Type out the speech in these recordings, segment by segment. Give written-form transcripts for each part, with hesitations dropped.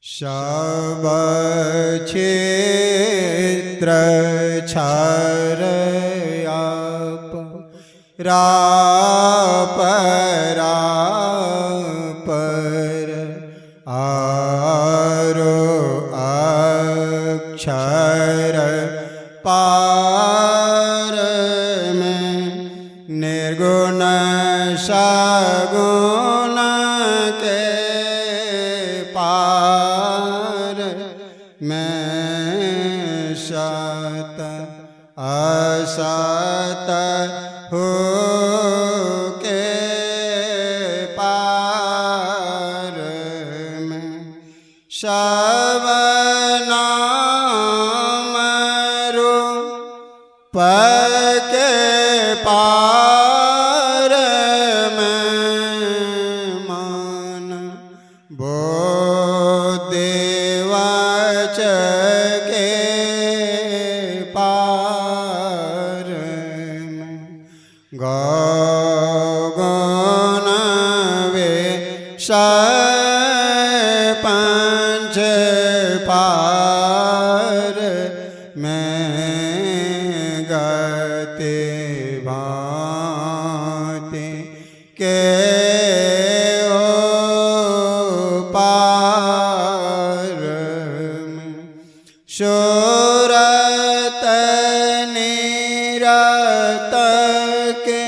शव क्षेत्र छारयाप रापर आरो अक्षर पार में निर्गुण सगुण के पार में सत असत हो के पार में सब नाम रूप के पार में मान बुद्धि वाच के पार में गौगुण विषय पंच पार में गति भांति के पार में सुरत निरत के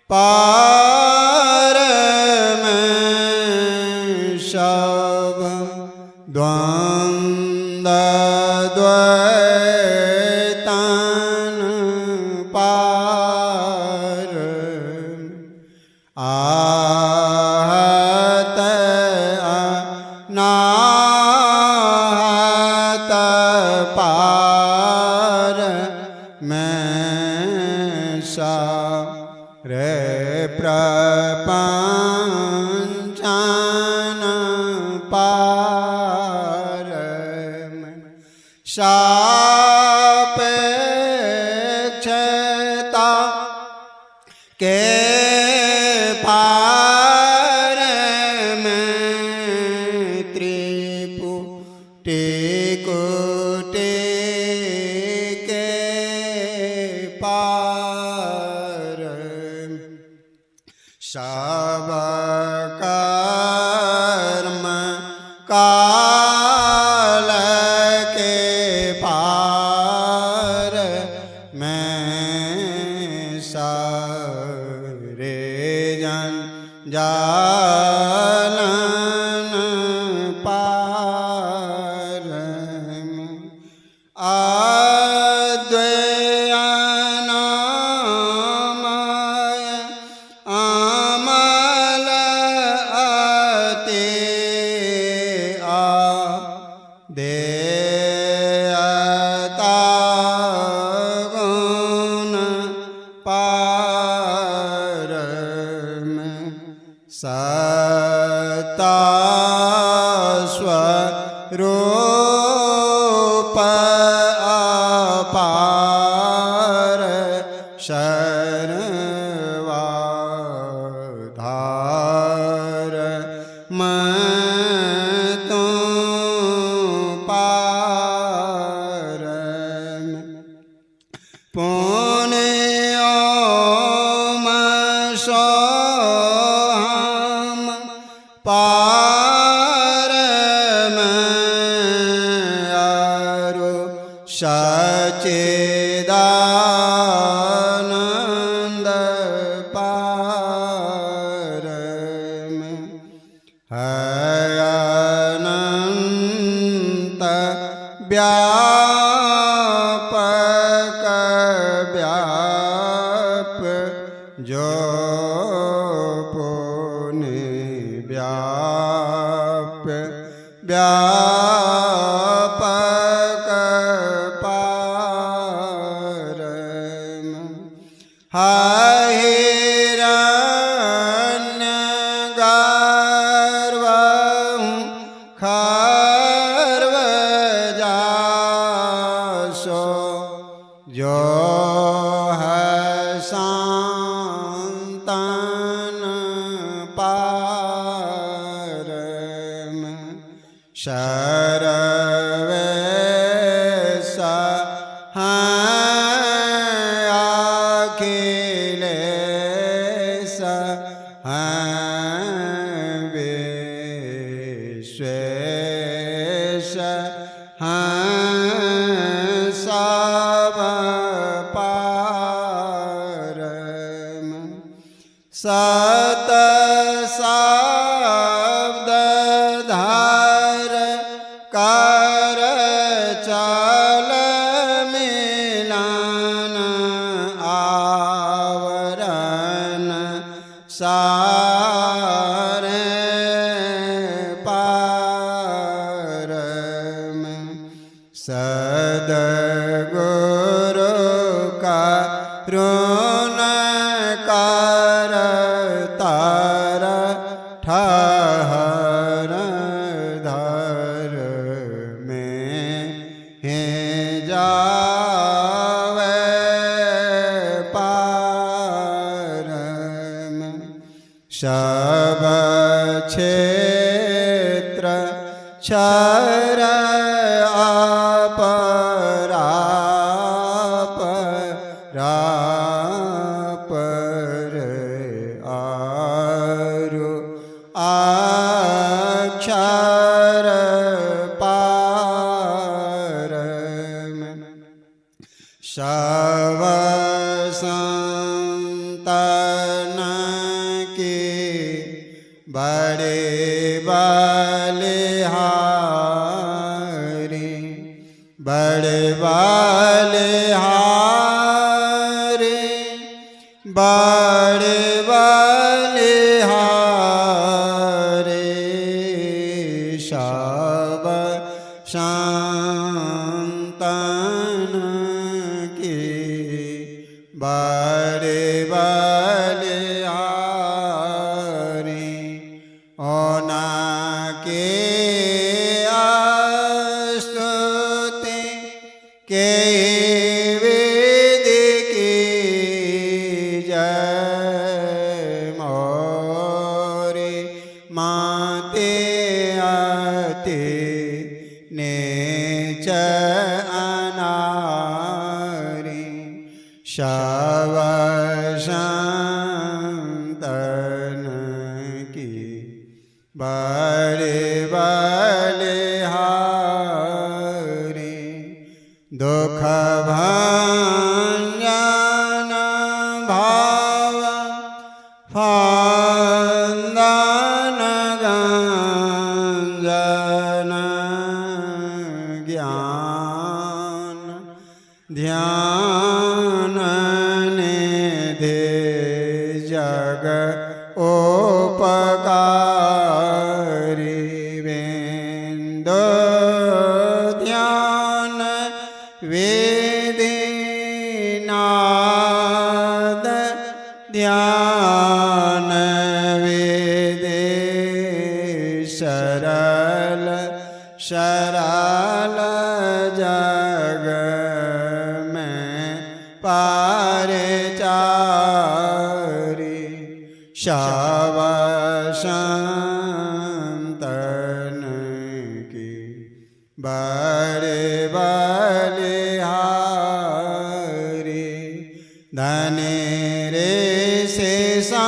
पार में सब द्वंद्व द्वैतन पार आहत अनाहत पार में सारे प्रपंचन पार में सापेक्षता के पार में त्रिपुटी कोटि के पार सब कर्म काल के पार में सारे जन जालन पार में अद्वैतनामय अमल अति देयता गुण पार में सत्ता स्वरूप अपार सर्वाधार मैं तो पार में पुण्य सोहम पार में आरो सच्चिदानंद पार में है अनंत व्यापक व्याप जो पुण्य व्याप व्यापक पार में हिरण्य गर्भ खर्व जासो जो है संतान पार सर्वेश अखिलेश विश्वेश सब पारम सत शब्द धार कर चल मिलन आवरण सारे पारम सद्गुरु का ऋण कर तार ठहर धर में हे जावे पारम सब क्षेत्र क्षर अपराप रापर आरु अक्षर पारम शव संतन की बड़े बलिहारी बड़े बलिहारी बड़े बलिहारी शव संतन की बड़े बलिहारी ओना के स्तुति के वेद की जय मोरे माते आते नेच अनारी शव संतन की बड़े बलिहारी दुख भंजन भाव फंदन गंजन ज्ञान ध्यान निधि जग उपकारी वेंदो ध्यान वेदी नाद ध्यान वेदे सरल सरल जग में पारे चारी शव संतन की बड़े बलिहारी धने रे से संतन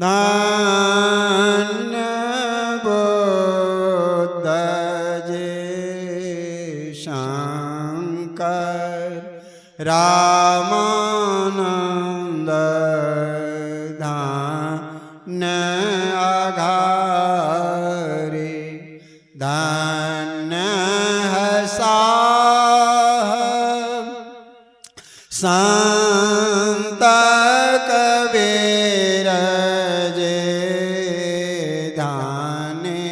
धन्य बुद्ध जे शंकर रामानंद धन्य अघारी धन्य साहब संत कबीर जे ध्याने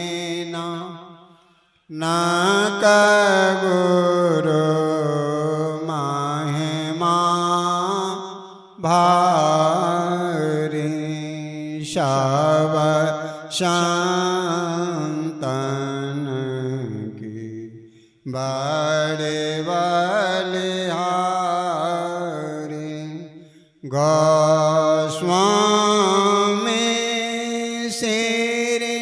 नाक गुरु महिमा भारी शव संतन की बड़े बलिहारी गोस्वामी से रे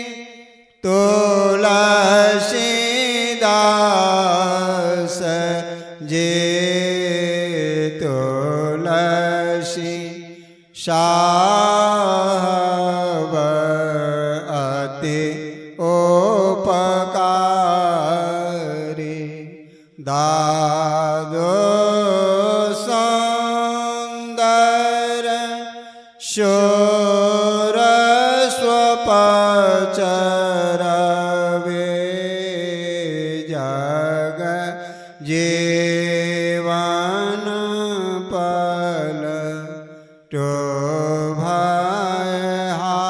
तुलसीदास जे तुलसी साहब अति उपकारी दादो सुंदर शूर स्वपचर जग जीवन पल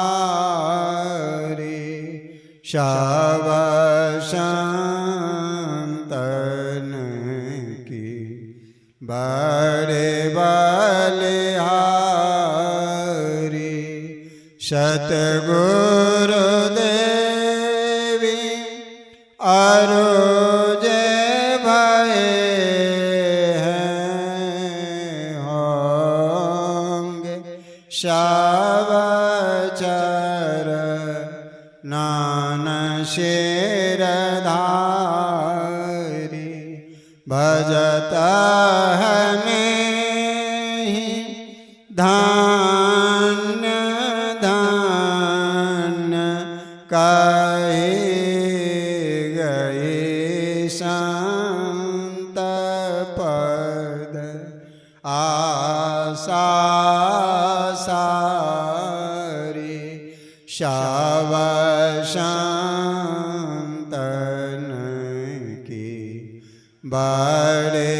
हारी शव संतन की बड़े बलिहारी सतगुरुदेवी अरुज भय होंगे शवचर नान शिरधारी भजत हमें धन्य धन्य कहे गए संत पद आशा सारी शव संतन की बड़े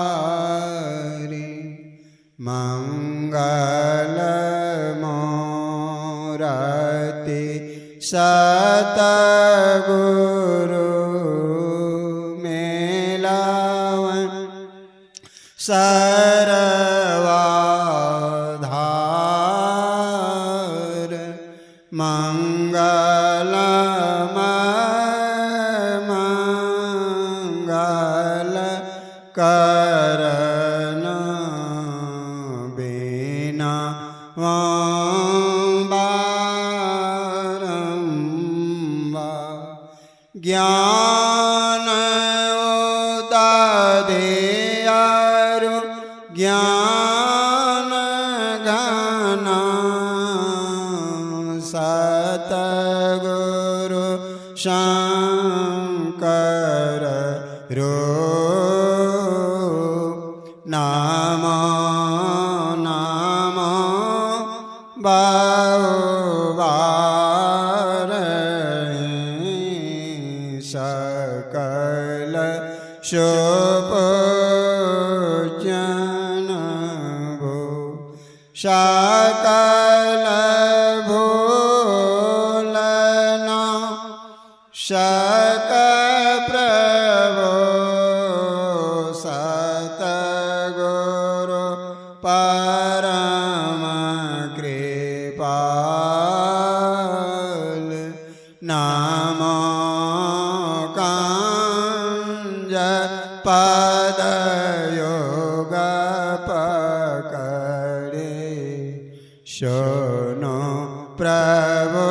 बलिहारी मंगल मूरति सतगुरु मेलावन सर्वाधार मंगल करन बिना बारंबार ज्ञान उदादेयारु ज्ञान घना सतगुरु शंकर नामो नामो बहुवार सकल शुभजन भो सकल भूलना शक प्रभो सतगुरु परम कृपाल नामो कांज पद योग पकड़े शोनो प्रभु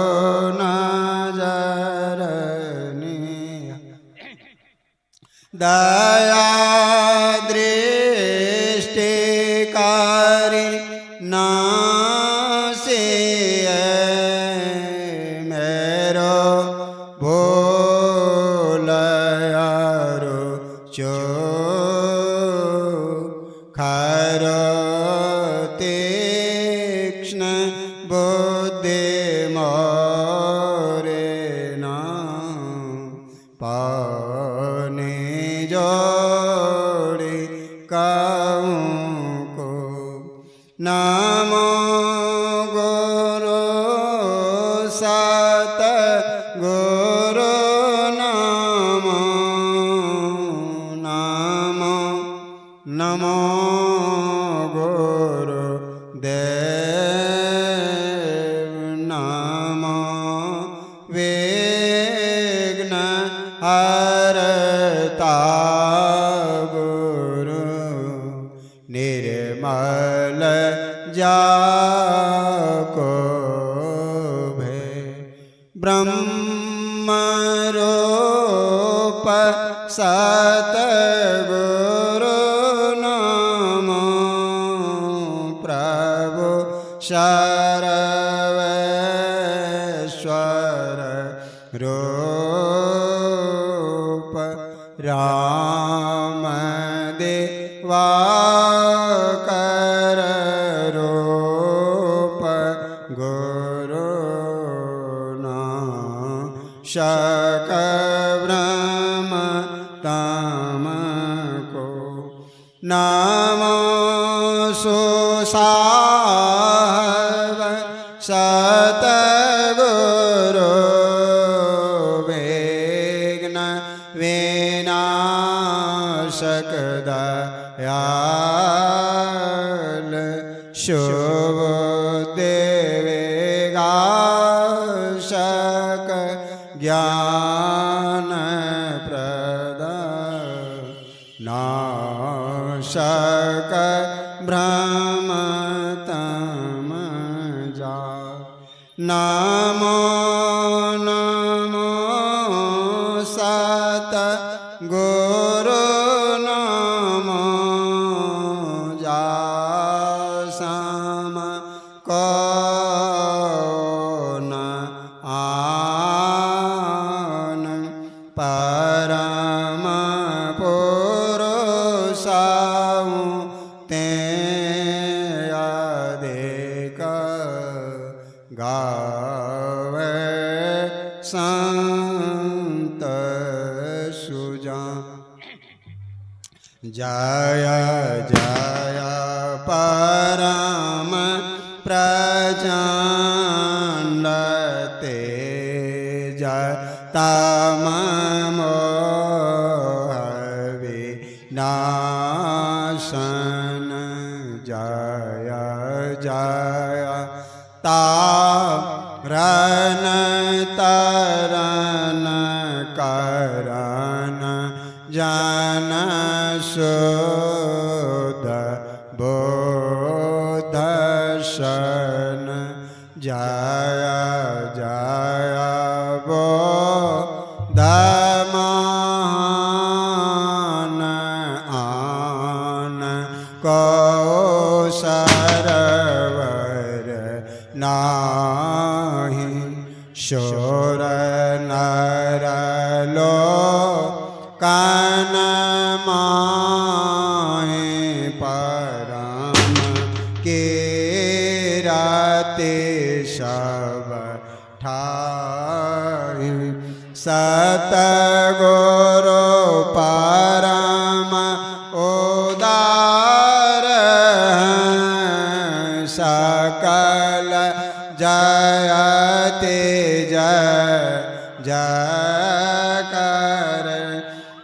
दया दृष्टिकारी नासे मेरो भोलयारो चो खरो तीक्ष्ण बुद्धि मोरे ना पाने जोड़ी कहूँ को नमो गुरु सत गुरु नमो नमो नमो गुरु देव नमो विघ्न हरता गुरु निर्मल जाको ब्रह्मरूप सतगुरु नमो प्रभु सर्वेश्वर रूप राम दिवाकर रूप गुरु शक ब्रह्म तमको नमो सुसाहब सतगुरु विघ्न विनाशक दयाल शुभ देवेगाशक ज्ञान प्रद नाशक ब्रह्म तम जा नमो नमो सत गुरु नमो जा सम को परम पुरुषाऊ ते अधिक गावे संत सुजा जय जय परम प्रचंड तेज तम नाशन जय जय तारन तरन करन जन शुद्ध बोधशन जय जय बोध सरवर नाही शोर नर लो कान माहे परम के राते सब ठाई सतगुरु परम उदार सकल जयते जय जय कर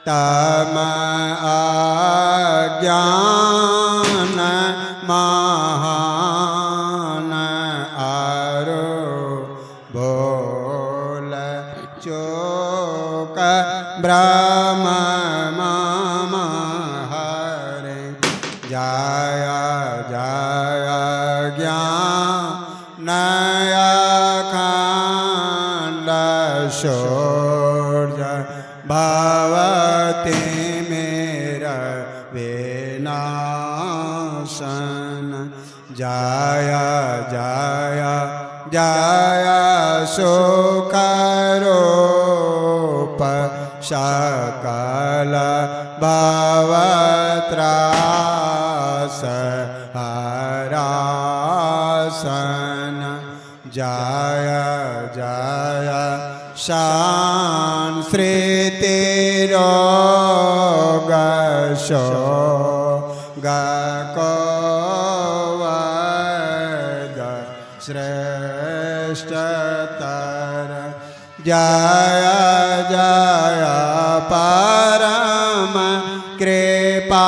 तम अज्ञान महान आरो बोल चोक ब्रह्म मम हरे जय जय ज्ञान खंड शौर्य भवति मेरा विनाशन जय जय जय सुखरूप सकल भवत्रास हरासन जय जय सांस्कृति रोग शोग कोवद श्रेष्ठतर जय जय परम कृपाल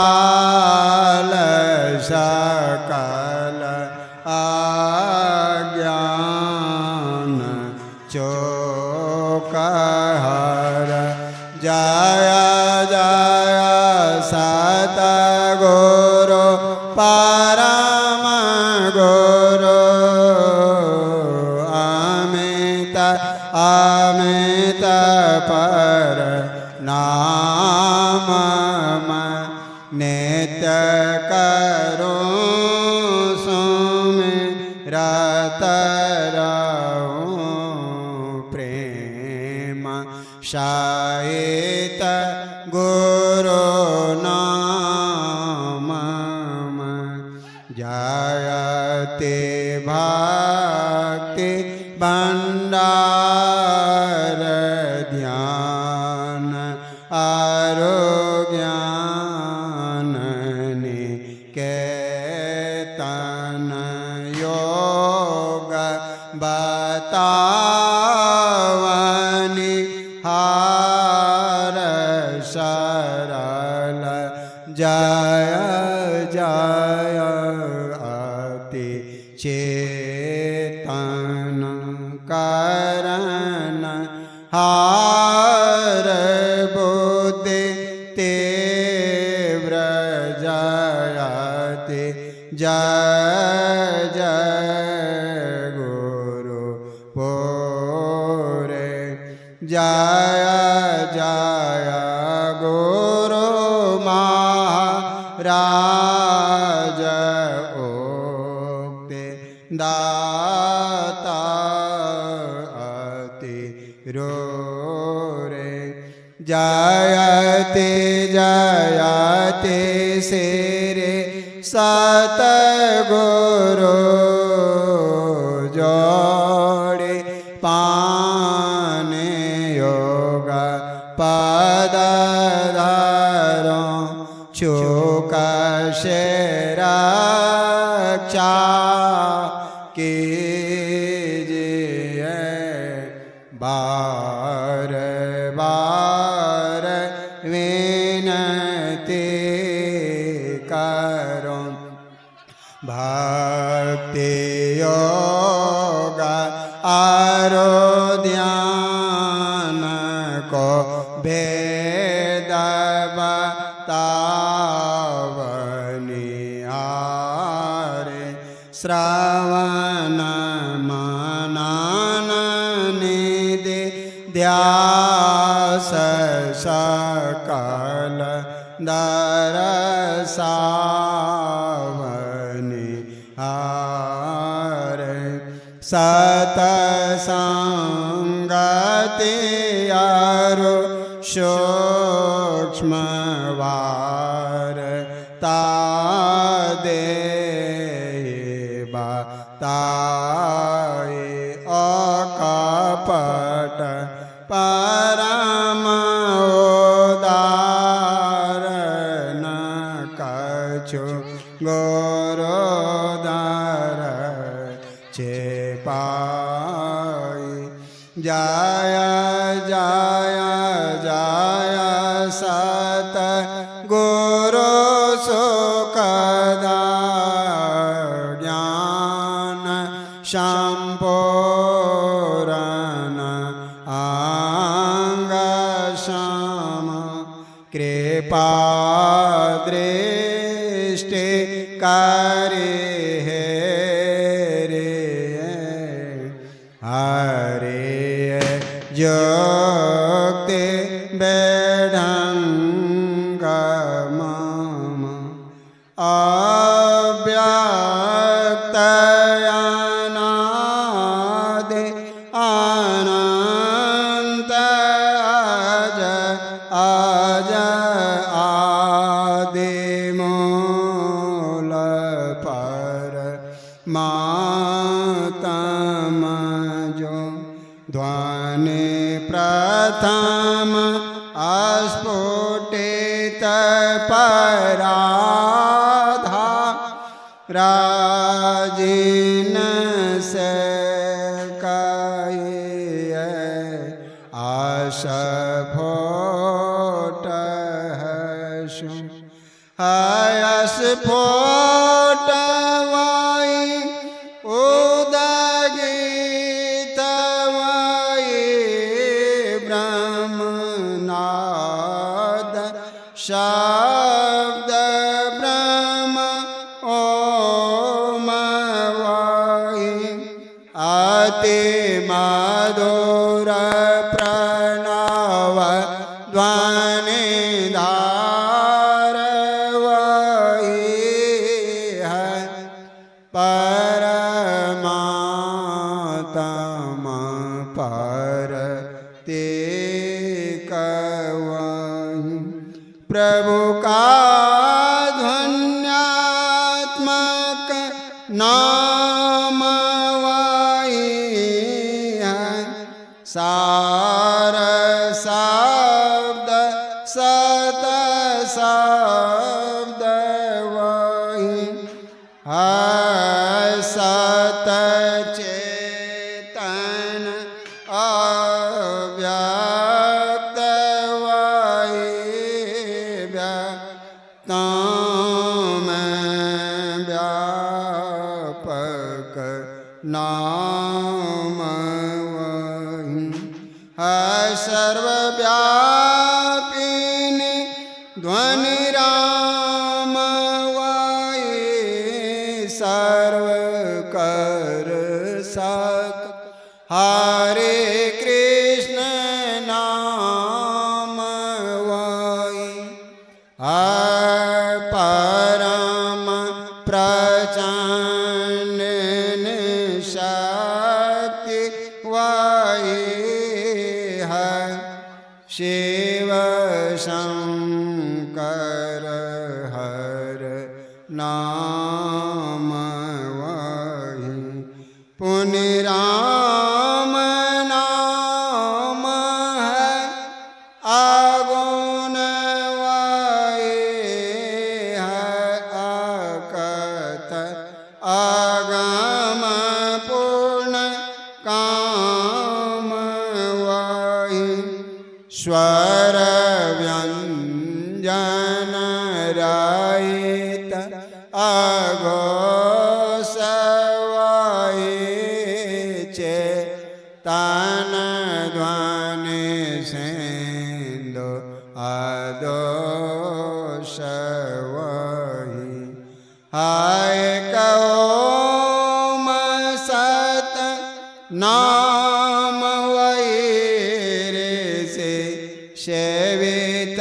सकल अज्ञान चोकहर जय जय सतगुरु परम गुरु अमित अमित पर नाम नित्य करो सुमिरत रहूं प्रेम सहित गुरु नाम जयते भक्ति भंडार ध्यान आरोग्यान निकेतन योग बतावनि हार सरल जय जय अति चेतन करण हार बुद्धि तीव्र जयति जय जय गुरु पुरे जय जय गुरु महाराज ओक्ते दाता अति रोरे जयते जयते सिरे सतगुरु जोड़े पाने योग पदधारों चुक रक्षा कीजिए बार बार विनती करो भक्ति योग आरोध्यान को भेद बतावनिहारे श्रवण मनन निधि ध्यास सकल दरसावनिहारे सतसंगति आरु सूक्ष्म वार्ता बताए अकपट परम उदार न कछु गोरोदर पाई जय जय जय सत गुरु सुखदा ज्ञान संपूर्ण अंग सम कृपा दृष्टि करे हरे जोक्ति बेढंग मम अव्यक्त अनादि अनंत अज अज आदि मूल पर मातम ध्वनि प्रथम अस्फुटित पराधा राजीन से कहिए आस्फोट हसु आस्फोट शब्द ब्रह्म ओम वाहि अति मा मधुर प्रणव ध्वनि धार वही है परमात्मा पर ते कवहीं प्रभु का ध्वन्यात्मक नाम वही है सार शब्द सत शब्द वही है सत चेतन अव्यक्त वही व्यक्तम व्यापक नाम वही है सर्वव्यापिनी ध्वनि राम वही सर्व कर सक हरे कृष्ण नाम वही है परम प्रचंड शक्ति वही है शिव शंकर हर नाम वही पुनि राम नाम है आगुण वही है अकथ आगम पूर्ण काम वही स्वर व्यंजन रहित अघोष वही चेतन ध्वनि सिंधु अदोष वही हाय कओम सत नाम वही रे से सेवित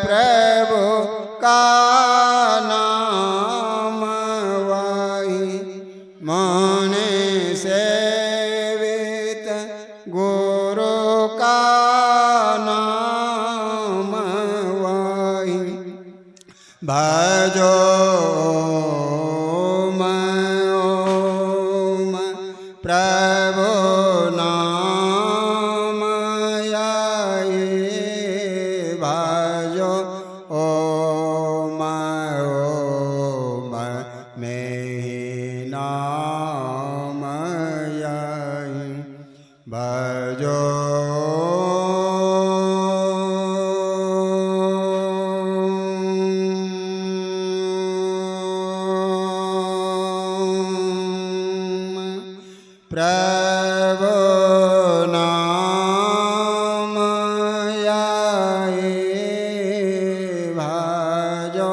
प्रभु का नाम वही मन सेवित गुरु का नाम वही भजो ओम प्रभु नाम आए भजो ओम ओम में नाम आए भजो प्रभु नाम आए भजो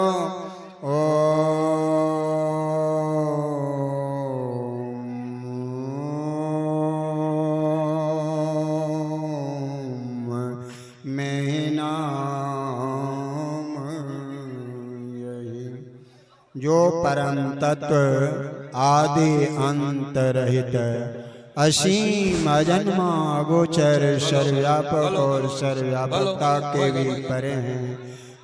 ओम में नाम यही जो परम तत्व आदि अंत रहित असीम अजन्मा अगोचर सर्वव्यापक और सर्वव्यापकता के भी परे हैं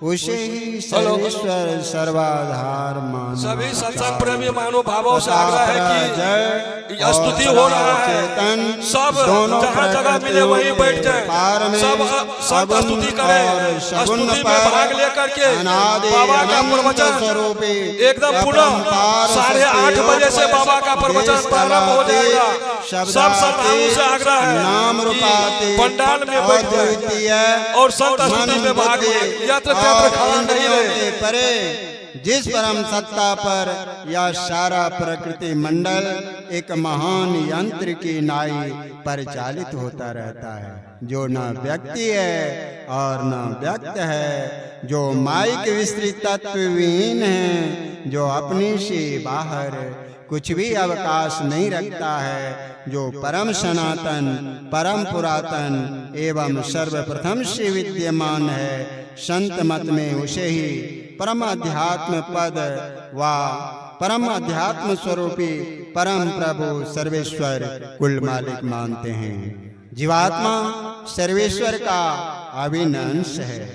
उसे ही सर्वेश्वर सर्वाधार मानो। सभी सत्संग प्रेमी महानुभावों से आग्रह है कि स्तुति हो रहा है, सब जहाँ जगह मिले वहीं बैठ जाए, सब स्तुति करें। स्तुति में भाग लेकर के बाबा का प्रवचन एकदम पुनः 8:30 बजे से बाबा का प्रवचन प्रारंभ हो जाएगा। सब श्रद्धालुओं से आग्रह है कि पंडाल में बैठ जाए और संत स्तुति में भाग ले। परे जिस परम सत्ता पर यह सारा प्रकृति मंडल एक महान यंत्र की नाई परिचालित होता रहता है, जो न व्यक्ति है और न व्यक्त है, जो माइक विस्तृत तत्वहीन है, जो अपनी से बाहर कुछ भी अवकाश नहीं रखता है। जो परम सनातन, परम पुरातन एवं सर्वप्रथम से विद्यमान है, संत मत में उसे ही परम अध्यात्म पद व परम अध्यात्म स्वरूपी परम प्रभु सर्वेश्वर कुल मालिक मानते हैं। जीवात्मा सर्वेश्वर का अभिन्न अंश है।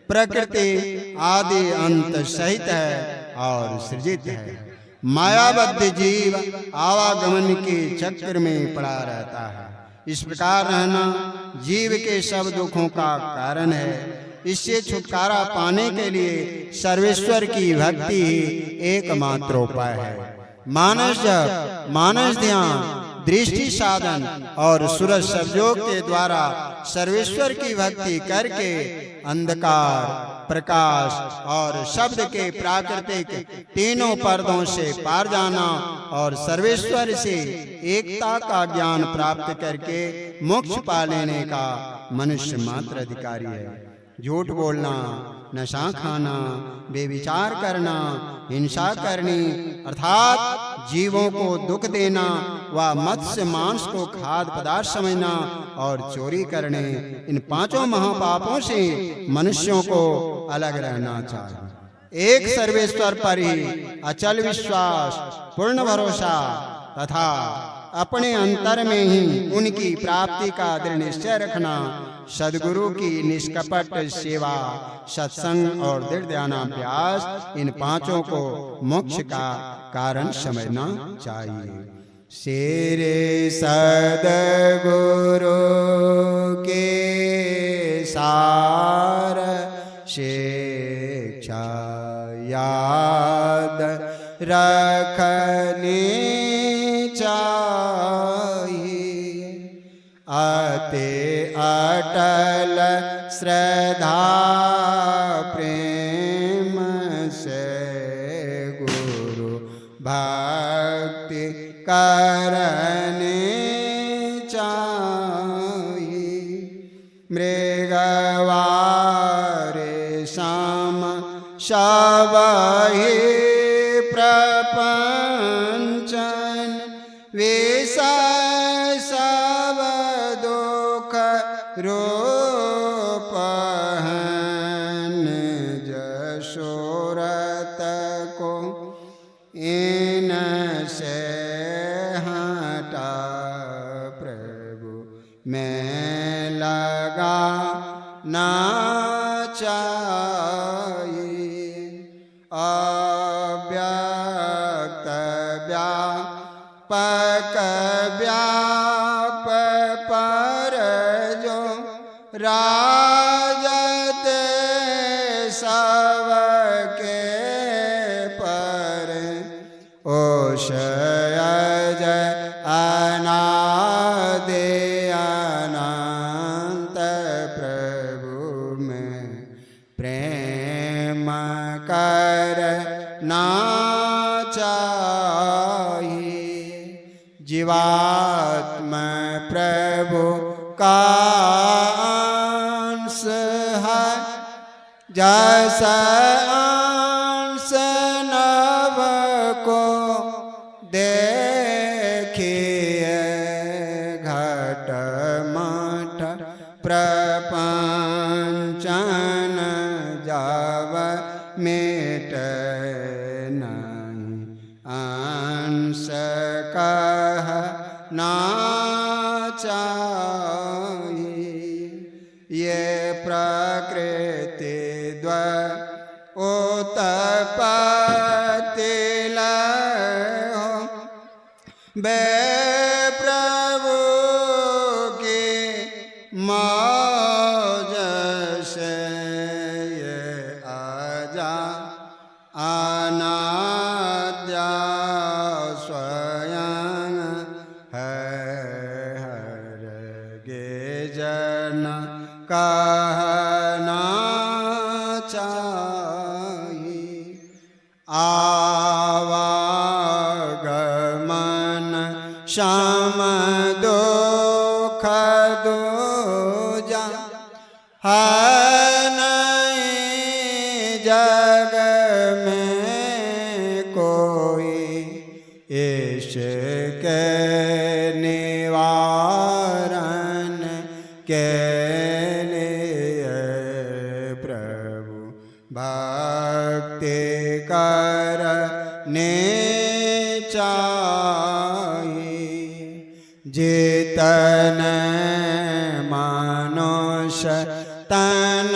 प्रकृति आदि अंत सहित है और सृजित है। मायाबद्ध जीव आवागमन के चक्र में पड़ा रहता है। इस प्रकार रहना जीव के सब दुखों का कारण है। इससे छुटकारा पाने के लिए सर्वेश्वर की भक्ति ही एकमात्र उपाय है। मानस जप, मानस ध्यान, दृष्टि साधन और सूरज संयोग के द्वारा सर्वेश्वर की भक्ति करके अंधकार, प्रकाश और शब्द के प्राकृतिक तीनों पर्दों से पार जाना और सर्वेश्वर से एकता का ज्ञान प्राप्त करके मोक्ष पा लेने का मनुष्य मात्र अधिकारी है। झूठ बोलना, नशा खाना, बेविचार करना, हिंसा करनी अर्थात जीवों को दुख देना व मत्स्य मांस को खाद्य पदार्थ समझना और चोरी करने, इन पांचों महापापों से मनुष्यों को अलग रहना चाहिए। एक सर्वेश्वर पर ही अचल विश्वास, पूर्ण भरोसा तथा अपने अंतर में ही उनकी प्राप्ति का दृढ़ निश्चय रखना, सद्गुरु की निष्कपट सेवा, सत्संग और दृढ़ ध्यानाभ्यास, इन पांचों को मोक्ष का कारण समझना चाहिए। शेरे सद्गुरु के सार शिक्षा याद रखनी अति अटल श्रद्धा प्रेम से गुरु भक्ति करनी चाहिए। मृगवारे शाम सबहि प्रपंचन विषय रूपहन जशोरत को इनसे हटा प्रभु में लगा ना चाहिए। अव्यक्त व्यापक व्याप पर जो राजत सबके पर ओषय अनादि अनंत प्रभु में प्रेम करना चाहिए। जीवात्म प्रभु का अंश है, जैसा अंश नभ को देखिए घट मठ प्रपंचन जाव मिट नहीं अंश कह ना चाहिए। ये प्रकृति उत्पत्ति लय हो बे प्रभु की मौज से ये आजा अनाद्या स्वयं हर गे जन कहना चाहिए। आवागमन श्याम दुख दूजा है नहीं जग में कोई के लिए प्रभु भक्ति करने चाहिए। जितन मनुष्य तन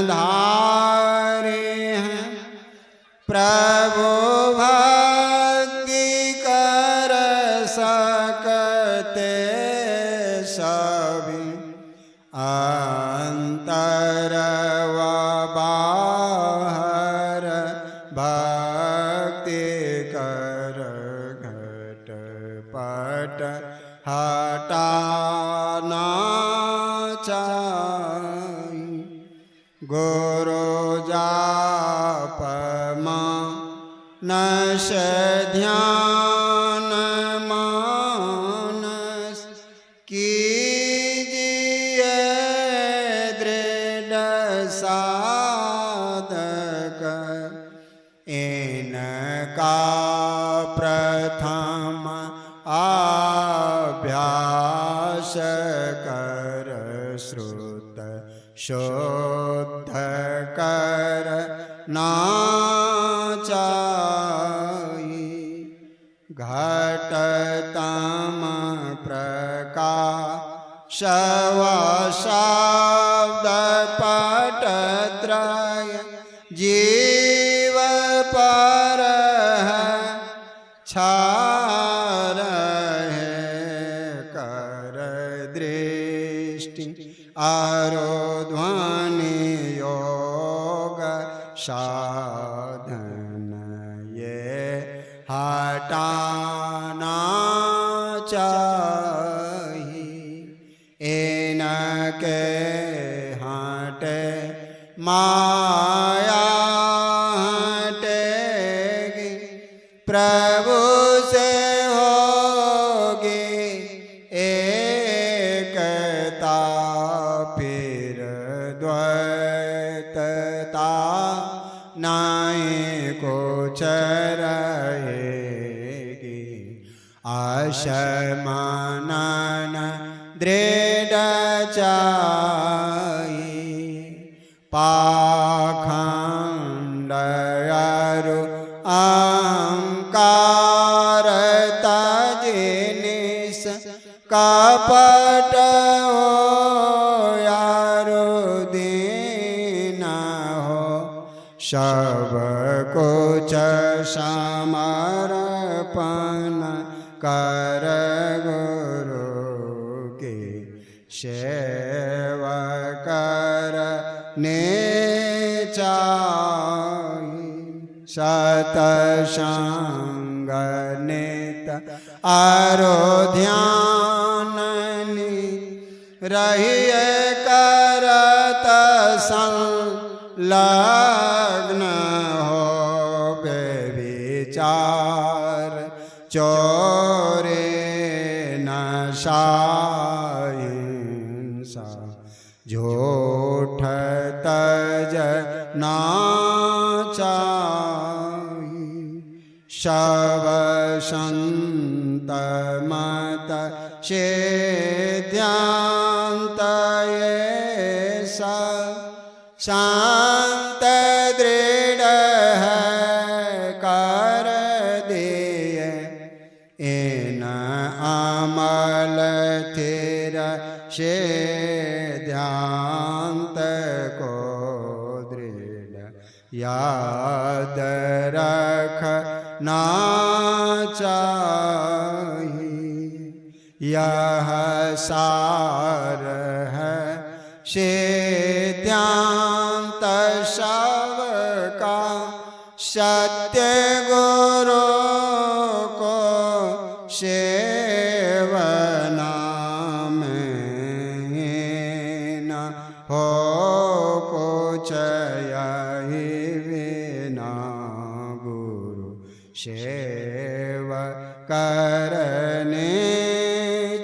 धारे हैं प्रभु भक्ति कर सकते सभी। अंतर व बाहर भक्ति कर घट पट हटाना चाहिए। गुरु जाप मानस ध्यान मानस कीजिए दृढ़ साधक। इनका प्रथम अभ्यास कर श्रुत शुद्ध करना चाहिए। घटतम प्रकाश व शब्द पटत्रय जीव पर छार है कर दृष्टि आरोध्वनि योग साधन ये हटाना चाहिए। इनके हटे माया हटेगी प्रभु से होगी एकता। फिर द्वैतता नहीं कुछ रहेगी। आशमानन दृढ़ चाहिए। पाखंड अरु अहंकार तजिनिस कपट हो यारो दीन हो। सब कुछ समर्पण कर गुरु की सेवा करने चाहिए। सतसंग नित आरो ध्यान रहिए करत संलग्न हो। बेविचार चोरी नशा हिंसा झूठ तजना चाहिए। सब संत मत सिद्धांत ये शांत दृढ़ है कर दिए। इन अमल थिर सिद्धांत को दृढ़ याद रखना चाहिए। यह सार है सिद्धांत सब का। सत्य गुरु को सेवना में न हो कुछ यही बिना। गुरु सेवा करने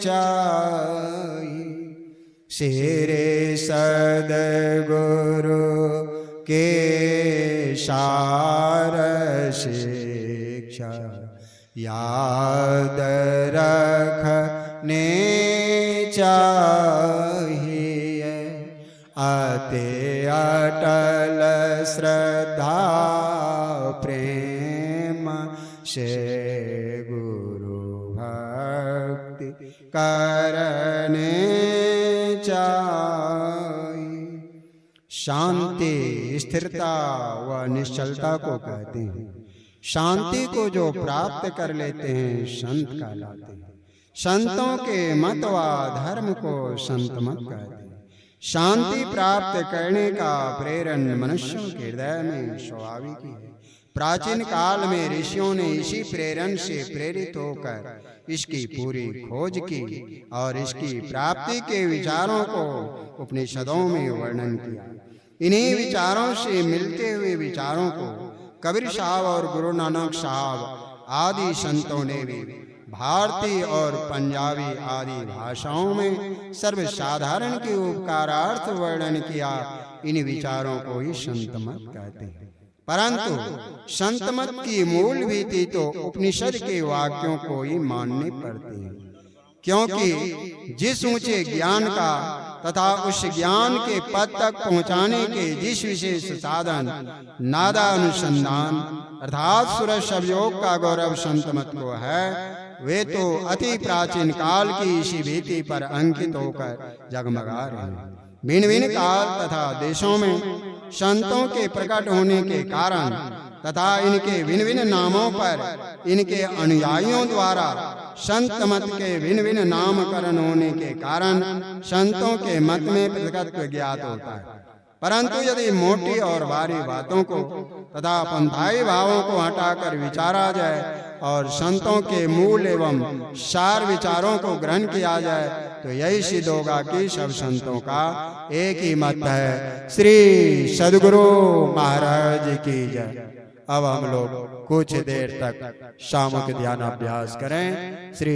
चाहिए। श्री सद्गुरु के सार शिक्षा याद रखने चाहिए। अति अटल श्रद्धा प्रेम से गुरु भक्ति करने चाहिए। शांति स्थिरता व निश्चलता को कहते हैं। शांति को जो प्राप्त कर लेते हैं संत कहलाते हैं। संतों के मत व धर्म को संत मत कहते हैं। शांति प्राप्त करने का प्रेरण मनुष्यों के हृदय में स्वाभाविक ही है। प्राचीन काल में ऋषियों ने इसी प्रेरण से प्रेरित होकर इसकी पूरी खोज की और इसकी प्राप्ति के विचारों को उपनिषदों में वर्णन किया। इन्हीं विचारों से मिलते हुए विचारों को कबीर साहब और गुरु नानक साहब आदि संतों ने भी भारतीय और पंजाबी आदि भाषाओं में सर्वसाधारण के उपकारार्थ वर्णन किया। इन विचारों को ही संत मत कहते हैं। परंतु संत मत की मूल भीति तो उपनिषद के वाक्यों को ही मानने पड़ते हैं, क्योंकि जिस ऊंचे ज्ञान का तथा उस ज्ञान के पद तक पहुंचाने के जिस विशेष साधन नादा अनुसंधान अर्थात सुर शब्दयोग का गौरव संत मत को है, वे तो अति प्राचीन काल की इसी भीति पर अंकित होकर जगमगा रहे हैं। भिन्न भिन्न काल तथा देशों में संतों के प्रकट होने के कारण तथा इनके भिन्न भिन्न नामों पर इनके अनुयायियों द्वारा संत मत के भिन्न भिन्न नामकरण होने के कारण संतों के मत में पृथकत्व ज्ञात होता है। परंतु यदि मोटी और भारी बातों को तथा पंथाई भावों को हटाकर विचारा जाए और संतों के मूल एवं सार विचारों को ग्रहण किया जाए तो यही सिद्ध होगा कि सब संतों का एक ही मत है। श्री सद्गुरु महाराज की जय। अब हम लोग कुछ देर तक सामूहिक ध्यान अभ्यास करें। श्री